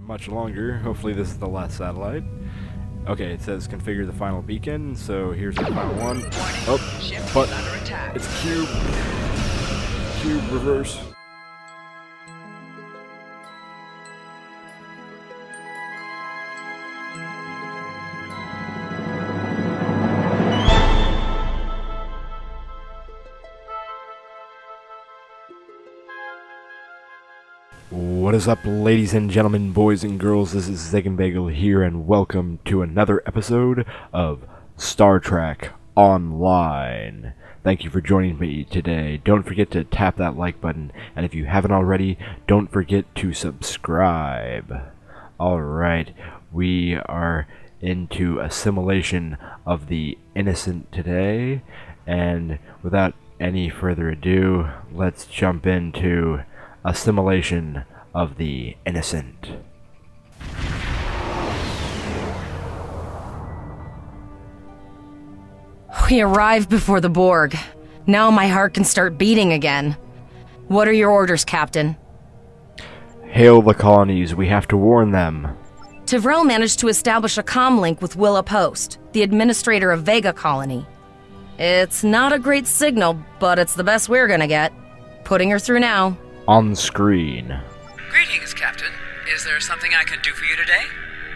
much longer. Hopefully this is the last satellite. Okay, it says configure the final beacon, so here's our final one. Oh, but it's cube. Cube reverse. What is up, ladies and gentlemen, boys and girls? This is Ziegenbagel here, and welcome to another episode of Star Trek Online. Thank you for joining me today. Don't forget to tap that like button, and if you haven't already, don't forget to subscribe. Alright, we are into Assimilation of the Innocent today, and without any further ado, let's jump into Assimilation of the Innocent. We arrived before the Borg. Now my heart can start beating again. What are your orders, Captain? Hail the colonies, we have to warn them. Tivrel managed to establish a comm link with Willa Post, the administrator of Vega colony. It's not a great signal, but it's the best we're gonna get. Putting her through now. On screen. Greetings, Captain. Is there something I can do for you today?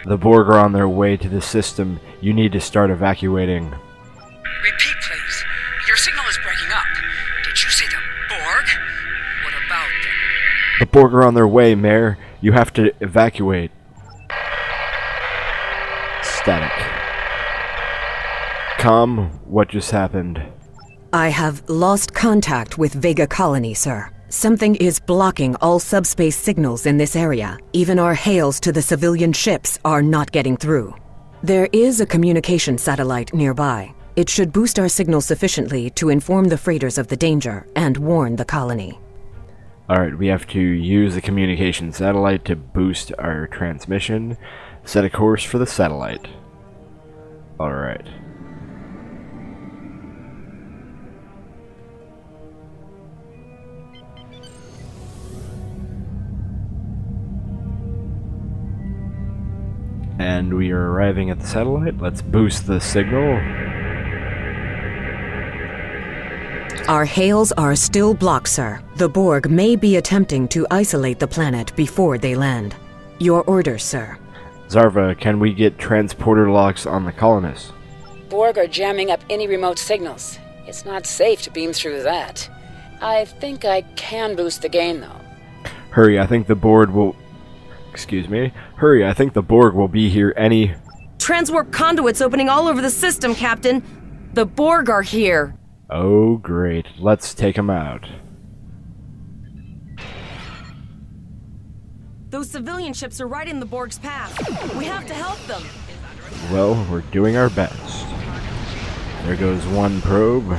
The Borg are on their way to the system. You need to start evacuating. Repeat, please. Your signal is breaking up. Did you say the Borg? What about them? The Borg are on their way, Mayor. You have to evacuate. Static. What just happened? I have lost contact with Vega colony, sir. Something is blocking all subspace signals in this area. Even our hails to the civilian ships are not getting through. There is a communication satellite nearby. It should boost our signal sufficiently to inform the freighters of the danger and warn the colony. Alright, we have to use the communication satellite to boost our transmission. Set a course for the satellite. Alright. And we are arriving at the satellite. Let's boost the signal. Our hails are still blocked, sir. The Borg may be attempting to isolate the planet before they land. Your orders, sir. Zarva, can we get transporter locks on the colonists? Borg are jamming up any remote signals. It's not safe to beam through that. I think I can boost the gain, though. Hurry, I think the Borg will... Hurry, I think the Borg will be here any... Transwarp conduits opening all over the system, Captain. The Borg are here. Oh, great. Let's take them out. Those civilian ships are right in the Borg's path. We have to help them. Well, we're doing our best. There goes one probe.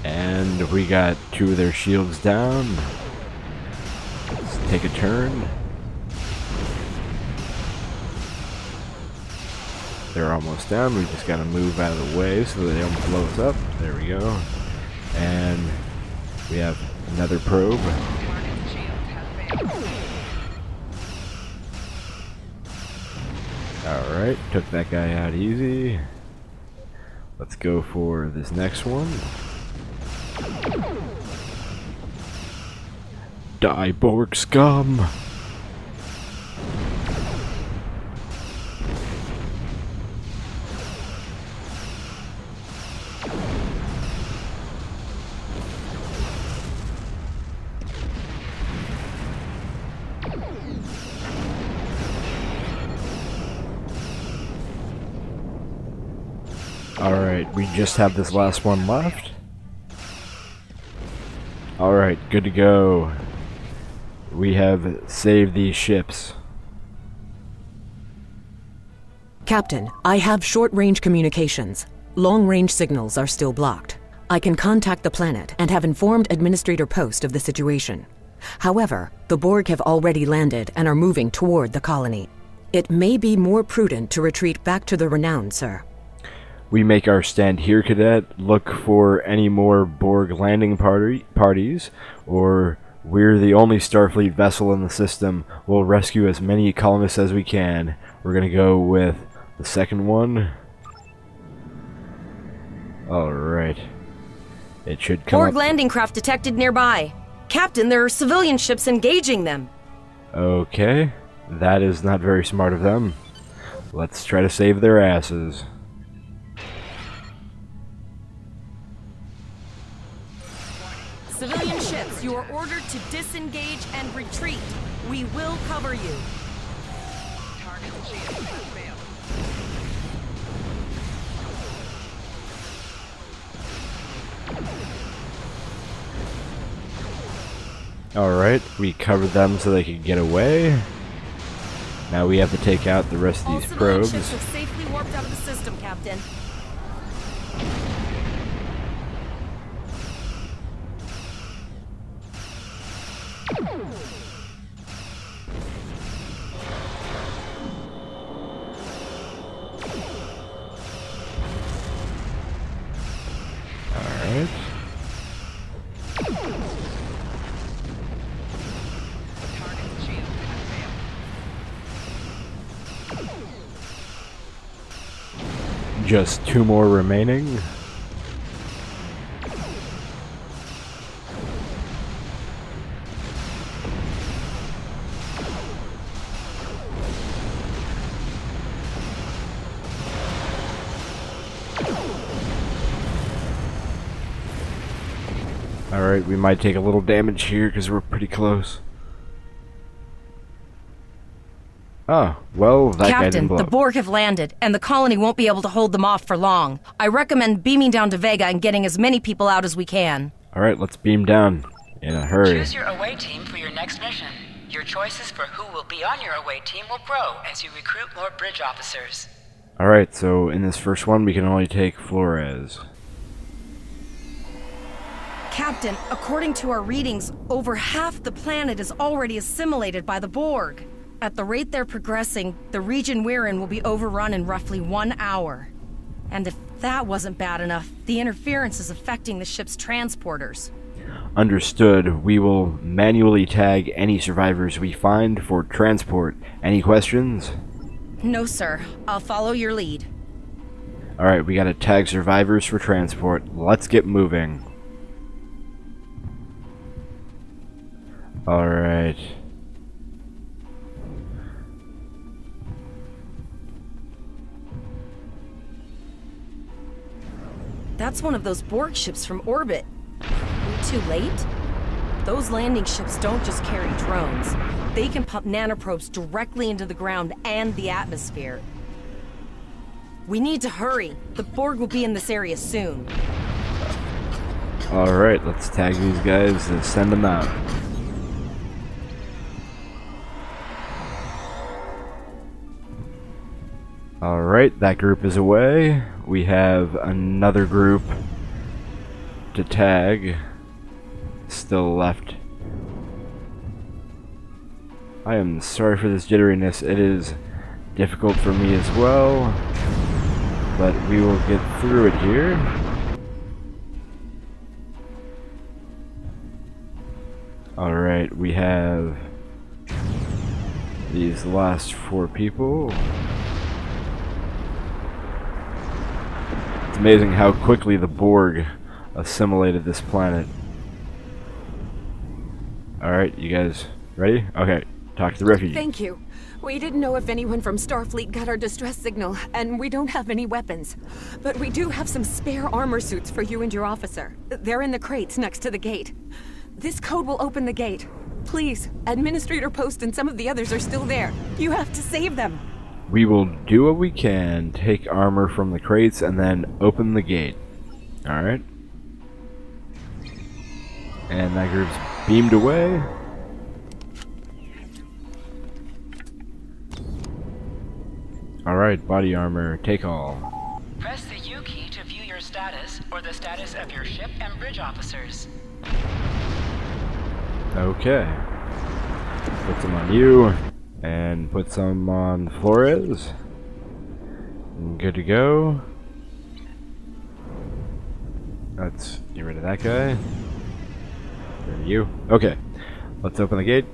And we got two of their shields down. Let's take a turn. They're almost down. We just gotta move out of the way so they don't blow us up. There we go. And we have another probe. Alright, took that guy out easy. Let's go for this next one. Die, Borg scum! Alright, we just have this last one left. Alright, good to go. We have saved these ships. Captain, I have short-range communications. Long-range signals are still blocked. I can contact the planet and have informed Administrator Post of the situation. However, the Borg have already landed and are moving toward the colony. It may be more prudent to retreat back to the Renown, sir. We make our stand here, Cadet. Look for any more Borg landing parties, or we're the only Starfleet vessel in the system. We'll rescue as many colonists as we can. We're gonna go with the second one. Alright. It should come Borg up. landing craft detected nearby. Captain, there are civilian ships engaging them. Okay. That is not very smart of them. Let's try to save their asses. Civilian ships, you are ordered to disengage and retreat. We will cover you. Alright, we covered them so they could get away. Now we have to take out the rest of All these civilian probes. ships have safely warped out of the system, Captain. Alright. Just 2 more remaining. Alright, we might take a little damage here because we're pretty close. Oh, well, that guy didn't Captain, blow the up. Borg have landed, and the colony won't be able to hold them off for long. I recommend beaming down to Vega and getting as many people out as we can. Alright, let's beam down in a hurry. Choose your away team for your next mission. Your choices for who will be on your away team will grow as you recruit more bridge officers. Alright, so in this first one, we can only take Flores. Captain, according to our readings, over half the planet is already assimilated by the Borg. At the rate they're progressing, the region we're in will be overrun in roughly 1 hour. And if that wasn't bad enough, the interference is affecting the ship's transporters. Understood. We will manually tag any survivors we find for transport. Any questions? No, sir. I'll follow your lead. Alright, we gotta tag survivors for transport. Let's get moving. Alright. That's one of those Borg ships from orbit. We too late? Those landing ships don't just carry drones. They can pump nanoprobes directly into the ground and the atmosphere. We need to hurry. The Borg will be in this area soon. Alright, let's tag these guys and send them out. Alright, that group is away. We have another group to tag still left. I am sorry for this jitteriness. It is difficult for me as well, but we will get through it here. Alright, we have these last 4 people. It's amazing how quickly the Borg assimilated this planet. Alright, you guys ready? Okay, talk to the refugee. Thank you. We didn't know if anyone from Starfleet got our distress signal, and we don't have any weapons. But we do have some spare armor suits for you and your officer. They're in the crates next to the gate. This code will open the gate. Please, Administrator Post and some of the others are still there. You have to save them. We will do what we can, take armor from the crates, and then open the gate. Alright. And that group's beamed away. Alright, body armor, take all. Press the U key to view your status or the status of your ship and bridge officers. Okay. Put them on you. And put some on Flores. Good to go. Let's get rid of that guy. There you. Okay. Let's open the gate.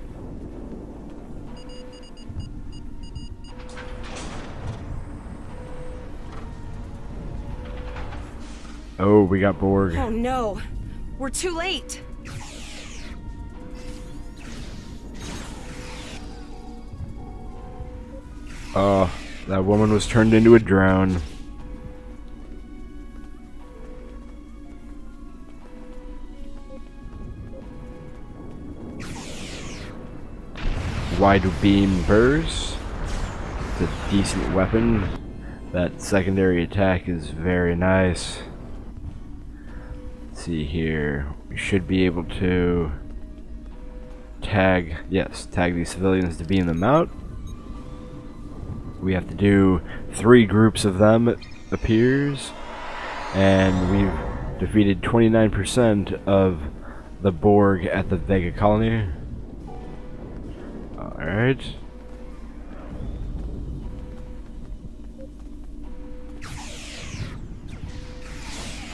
Oh, we got Borg. Oh no! We're too late! Oh, that woman was turned into a drone. Wide beam burst. It's a decent weapon. That secondary attack is very nice. Let's see here. We should be able to tag these civilians to beam them out. We have to do 3 groups of them, it appears, and we've defeated 29% of the Borg at the Vega colony. Alright.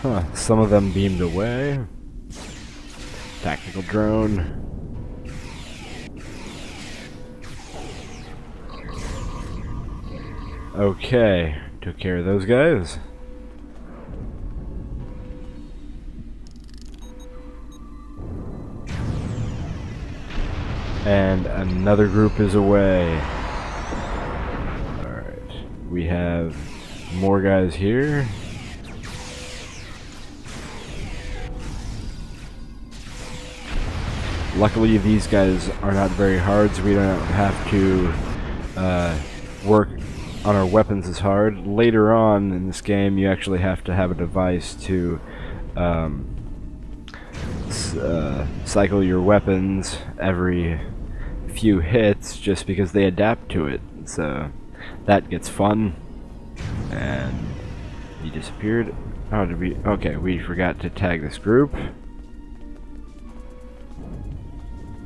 Huh, some of them beamed away. Tactical drone. Okay, took care of those guys. And another group is away. Alright, we have more guys here. Luckily these guys are not very hard, so we don't have to work on our weapons as hard. Later on in this game you actually have to have a device to cycle your weapons every few hits just because they adapt to it, so that gets fun. And he disappeared. Oh, did we? Okay, we forgot to tag this group.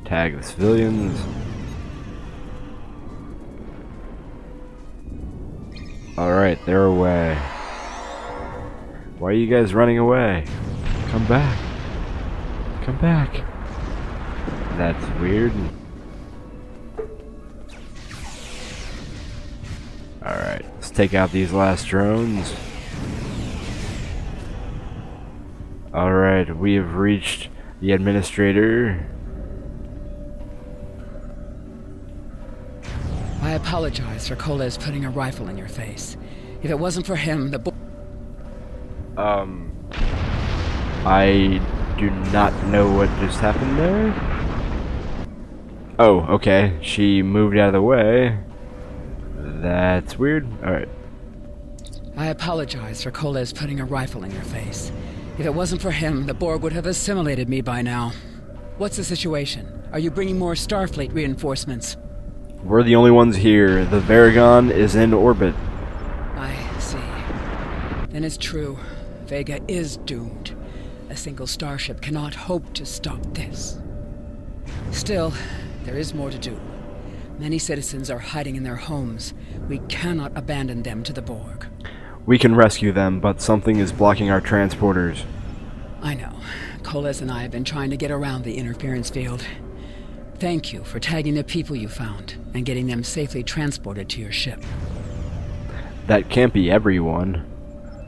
Tag the civilians. Alright, they're away. Why are you guys running away? Come back. Come back. That's weird. Alright, let's take out these last drones. Alright, we have reached the administrator. I apologize for Coles putting a rifle in your face. If it wasn't for him, the I do not know what just happened there. Oh, okay. She moved out of the way. That's weird. Alright. I apologize for Coles putting a rifle in your face. If it wasn't for him, the Borg would have assimilated me by now. What's the situation? Are you bringing more Starfleet reinforcements? We're the only ones here. The Varagon is in orbit. I see. Then it's true. Vega is doomed. A single starship cannot hope to stop this. Still, there is more to do. Many citizens are hiding in their homes. We cannot abandon them to the Borg. We can rescue them, but something is blocking our transporters. I know. Coles and I have been trying to get around the interference field. Thank you for tagging the people you found and getting them safely transported to your ship. That can't be everyone.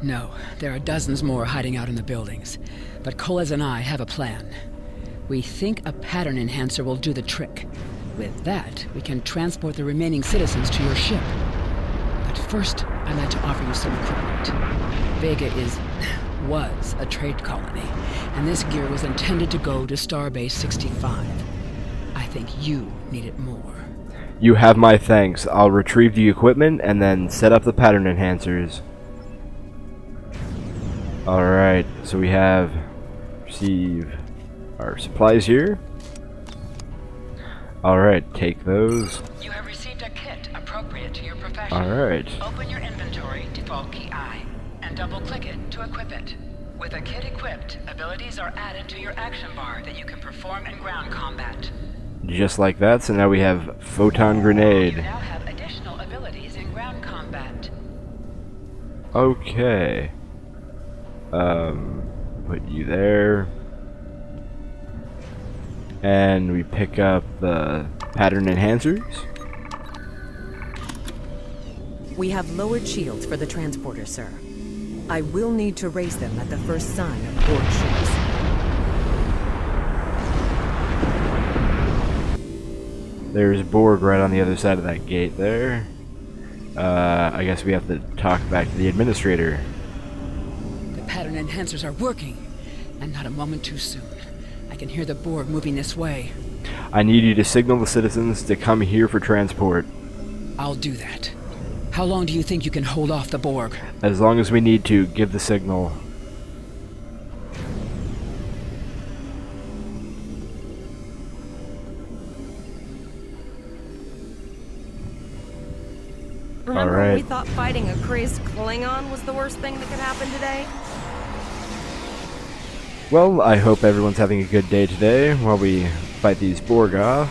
No, there are dozens more hiding out in the buildings. But Coles and I have a plan. We think a pattern enhancer will do the trick. With that, we can transport the remaining citizens to your ship. But first, I'd like to offer you some equipment. Vega was a trade colony, and this gear was intended to go to Starbase 65. I think you need it more. You have my thanks. I'll retrieve the equipment and then set up the pattern enhancers. Alright, so we have receive our supplies here. Alright, take those. You have received a kit appropriate to your profession. Alright. Open your inventory, default key I, and double-click it to equip it. With a kit equipped, abilities are added to your action bar that you can perform in ground combat. Just like that, so now we have photon grenade. You now have additional abilities in ground combat. Okay. Put you there. And we pick up the pattern enhancers. We have lowered shields for the transporter, sir. I will need to raise them at the first sign of Borg ships. There's Borg right on the other side of that gate there. I guess we have to talk back to the administrator. The pattern enhancers are working, and not a moment too soon. I can hear the Borg moving this way. I need you to signal the citizens to come here for transport. I'll do that. How long do you think you can hold off the Borg? As long as we need to, give the signal. Remember All when we right. thought fighting a crazed Klingon was the worst thing that could happen today? Well, I hope everyone's having a good day today while we fight these Borg off.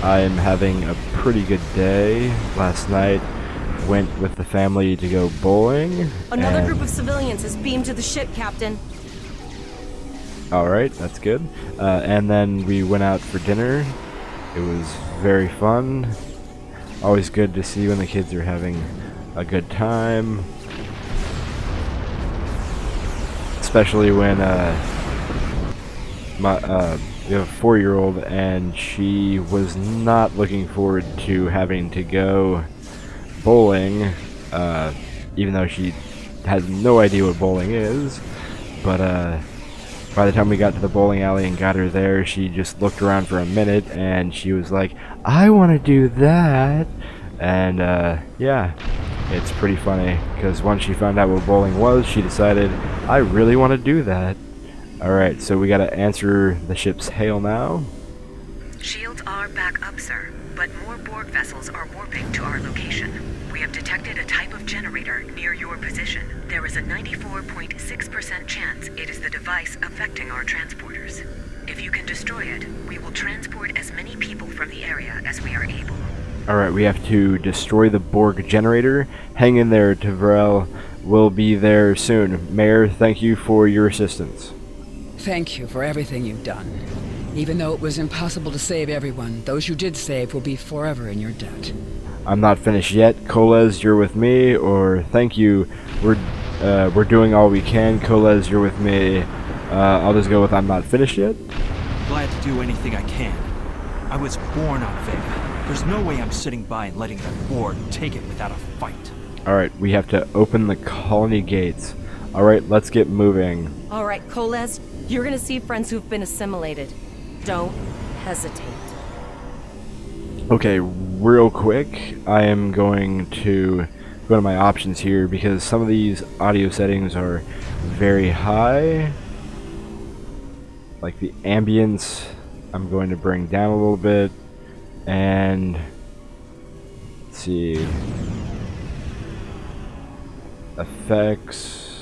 I'm having a pretty good day. Last night, went with the family to go bowling. Another group of civilians is beamed to the ship, Captain. Alright, that's good. And then we went out for dinner. It was very fun. Always good to see when the kids are having a good time. Especially when we have a 4-year-old and she was not looking forward to having to go bowling, even though she has no idea what bowling is. But by the time we got to the bowling alley and got her there, she just looked around for a minute and she was like, I want to do that. And yeah, it's pretty funny because once she found out what bowling was, she decided, I really want to do that. Alright, so we gotta answer the ship's hail now. Shields are back up, sir, but more Borg vessels are warping to our location. We have detected a type of generator near your position. There is a 94.6% chance it is the device affecting our transporters. If you can destroy it, we will transport as many people from the area as we are able. Alright, we have to destroy the Borg generator. Hang in there, Tavrel. We'll be there soon. Mayor, thank you for your assistance. Thank you for everything you've done. Even though it was impossible to save everyone, those you did save will be forever in your debt. I'm not finished yet. Coles, you're with me, or thank you. We're doing all we can. Coles, you're with me. I'll just go with I'm not finished yet. Glad to do anything I can. I was born on Vega. There's no way I'm sitting by and letting the Borg take it without a fight. Alright, we have to open the colony gates. Alright, let's get moving. Alright, Coles, you're gonna see friends who've been assimilated. Don't hesitate. Okay, real quick, I am going to go to my options here because some of these audio settings are very high. Like the ambience, I'm going to bring down a little bit. And let's see, effects.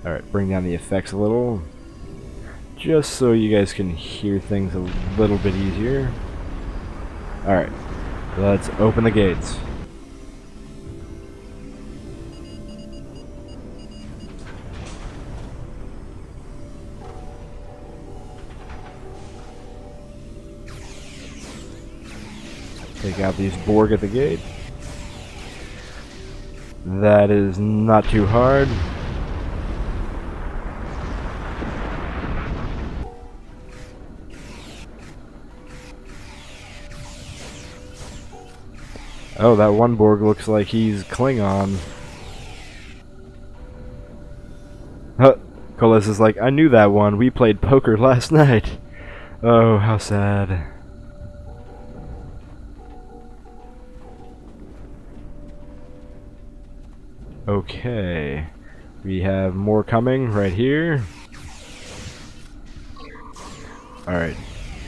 Alright, bring down the effects a little, just so you guys can hear things a little bit easier. Alright, let's open the gates. Take out these Borg at the gate. That is not too hard. Oh, that one Borg looks like he's Klingon. Huh. Coles is like, I knew that one. We played poker last night. Oh, how sad. Okay. We have more coming right here. Alright.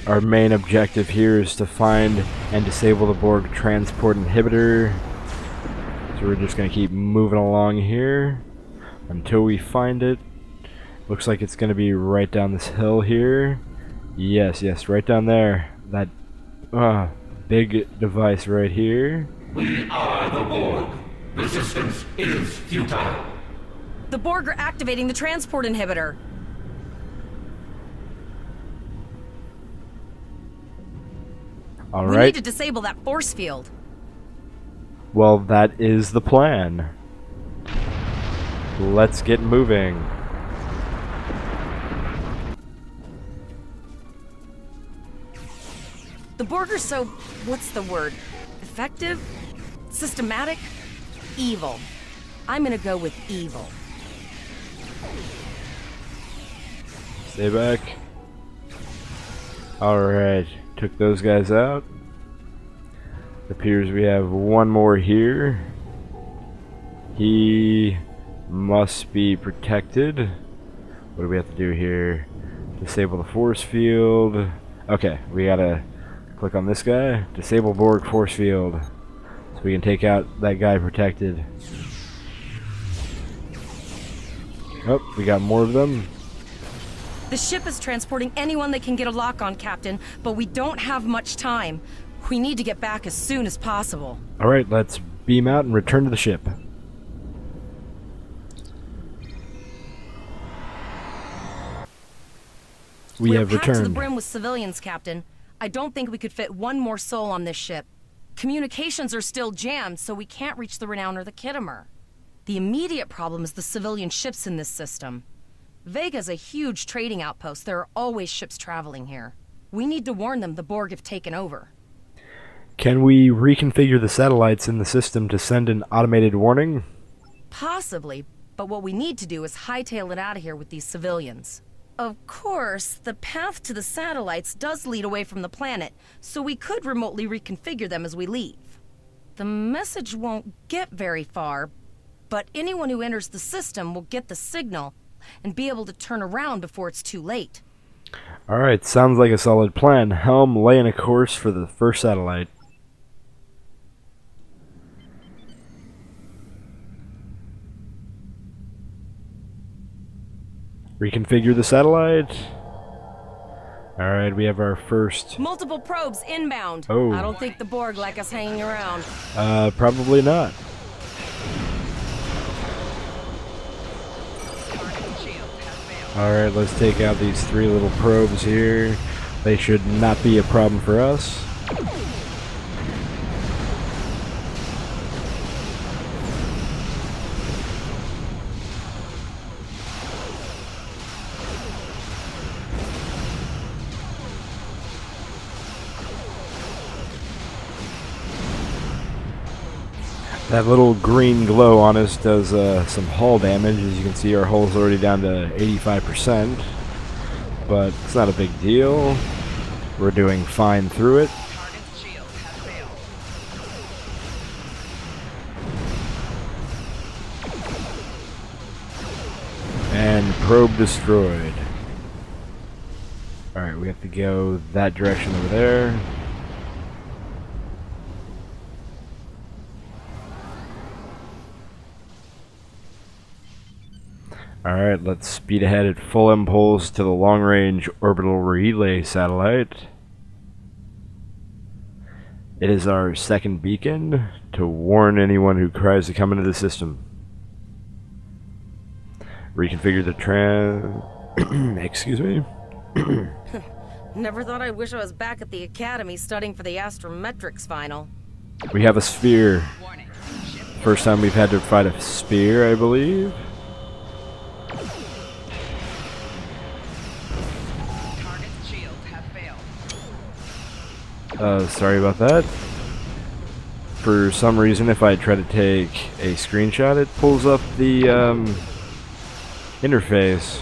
Our main objective here is to find and disable the Borg transport inhibitor. So we're just going to keep moving along here until we find it. Looks like it's going to be right down this hill here. Yes, yes, right down there. That big device right here. We are the Borg. Resistance is futile. The Borg are activating the transport inhibitor. All We right. need to disable that force field. Well, that is the plan. Let's get moving. The Borg are so, what's the word? Effective? Systematic? Evil. I'm gonna go with evil. Stay back. Alright, took those guys out. Appears we have one more here. He must be protected. What do we have to do here? Disable the force field. Okay, we gotta click on this guy. Disable Borg force field. So we can take out that guy protected. Oh, we got more of them. The ship is transporting anyone they can get a lock on, Captain, but we don't have much time. We need to get back as soon as possible. Alright, let's beam out and return to the ship. We're have packed to the returned. brim with civilians, Captain. I don't think we could fit one more soul on this ship. Communications are still jammed, so we can't reach the Renown or the Kittimer. The immediate problem is the civilian ships in this system. Vega's a huge trading outpost. There are always ships traveling here. We need to warn them the Borg have taken over. Can we reconfigure the satellites in the system to send an automated warning? Possibly, but what we need to do is hightail it out of here with these civilians. Of course, the path to the satellites does lead away from the planet, so we could remotely reconfigure them as we leave. The message won't get very far, but anyone who enters the system will get the signal and be able to turn around before it's too late. Alright, sounds like a solid plan. Helm, lay in a course for the first satellite. Reconfigure the satellite. Alright, we have our first... Multiple probes inbound. Oh. I don't think the Borg like us hanging around. Probably not. Alright, let's take out these three little probes here. They should not be a problem for us. That little green glow on us does some hull damage. As you can see, our hull's already down to 85%. But it's not a big deal. We're doing fine through it. And probe destroyed. Alright, we have to go that direction over there. Alright, let's speed ahead at full impulse to the long-range orbital relay satellite. It is our second beacon to warn anyone who tries to come into the system. Reconfigure the excuse me. Never thought I'd wish I was back at the academy studying for the astrometrics final. We have a sphere. First time we've had to fight a sphere, I believe. Sorry about that. For some reason, if I try to take a screenshot, it pulls up the interface.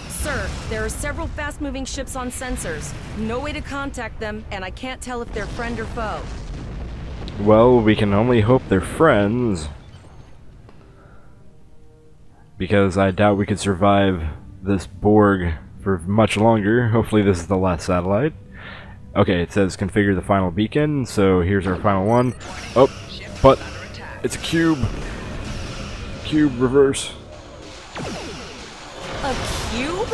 Sir, there are several fast-moving ships on sensors. No way to contact them, and I can't tell if they're friend or foe. Well, we can only hope they're friends. Because I doubt we could survive this Borg for much longer. Hopefully this is the last satellite. Okay, it says configure the final beacon, so here's our final one. Oh, but it's a cube. Cube, reverse. A cube?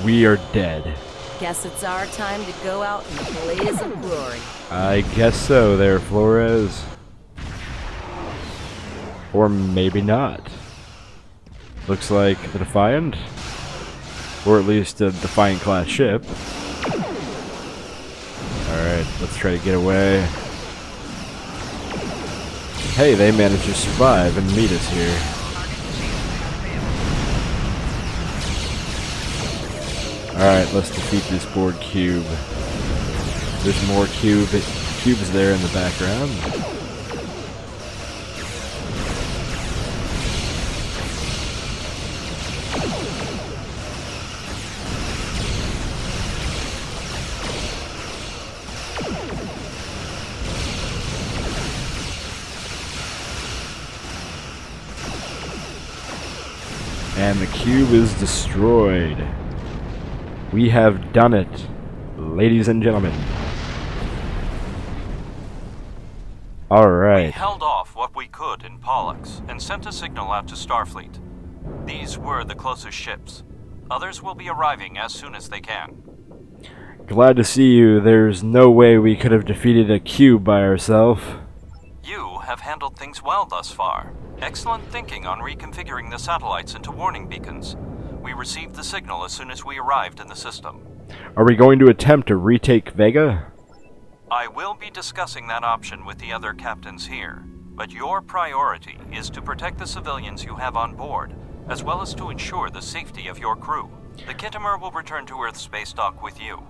We are dead. Guess it's our time to go out in a blaze of glory. I guess so there, Flores. Or maybe not. Looks like the Defiant. Or at least a Defiant class ship. Alright, let's try to get away. Hey, they managed to survive and meet us here. Alright, let's defeat this Borg cube. There's more cubes there in the background. And the cube is destroyed. We have done it, ladies and gentlemen. We Alright. held off what we could in Pollux and sent a signal out to Starfleet. These were the closest ships. Others will be arriving as soon as they can. Glad to see you. There's no way we could have defeated a cube by ourselves. You have handled things well thus far. Excellent thinking on reconfiguring the satellites into warning beacons. We received the signal as soon as we arrived in the system. Are we going to attempt to retake Vega? I will be discussing that option with the other captains here, but your priority is to protect the civilians you have on board, as well as to ensure the safety of your crew. The Kittimer will return to Earth space dock with you.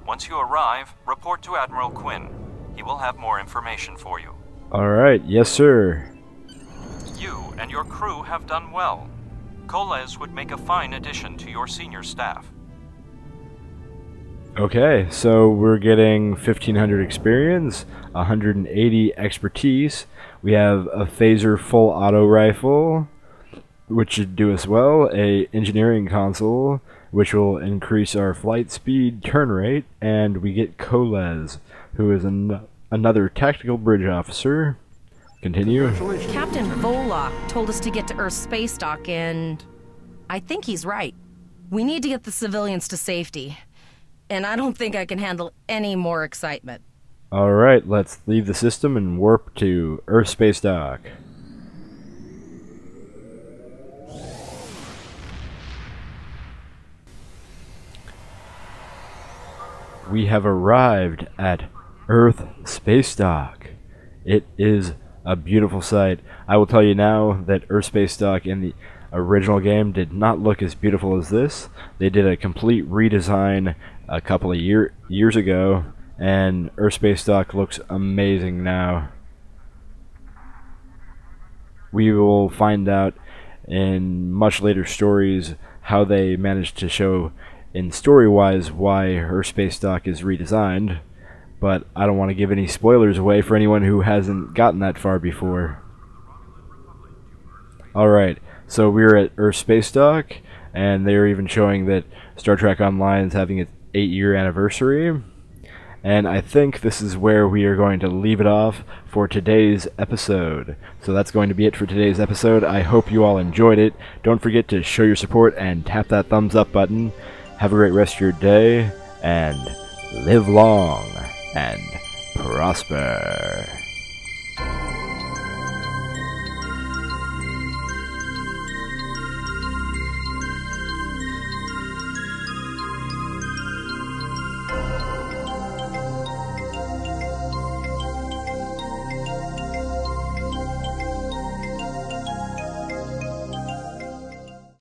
Once you arrive, report to Admiral Quinn. He will have more information for you. Alright, yes sir. You and your crew have done well. Koles would make a fine addition to your senior staff. Okay, so we're getting 1500 experience, 180 expertise. We have a phaser full auto rifle, which should do us well, a engineering console, which will increase our flight speed, turn rate, and we get Koles, who is another tactical bridge officer. Continue. Captain Volok told us to get to Earth's space dock, and I think he's right. We need to get the civilians to safety. And I don't think I can handle any more excitement. Alright, let's leave the system and warp to Earth space dock. We have arrived at Earth space dock. It is a beautiful sight. I will tell you now that Earth space dock in the original game did not look as beautiful as this. They did a complete redesign a couple of years ago, and Earth space dock looks amazing now. We will find out in much later stories how they managed to show in story-wise why Earth space dock is redesigned, but I don't want to give any spoilers away for anyone who hasn't gotten that far before. Alright, so we're at Earth space dock, and they're even showing that Star Trek Online is having its 8-year anniversary, and I think this is where we are going to leave it off for today's episode. So that's going to be it for today's episode. I hope you all enjoyed it. Don't forget to show your support and tap that thumbs up button. Have a great rest of your day, and live long and prosper.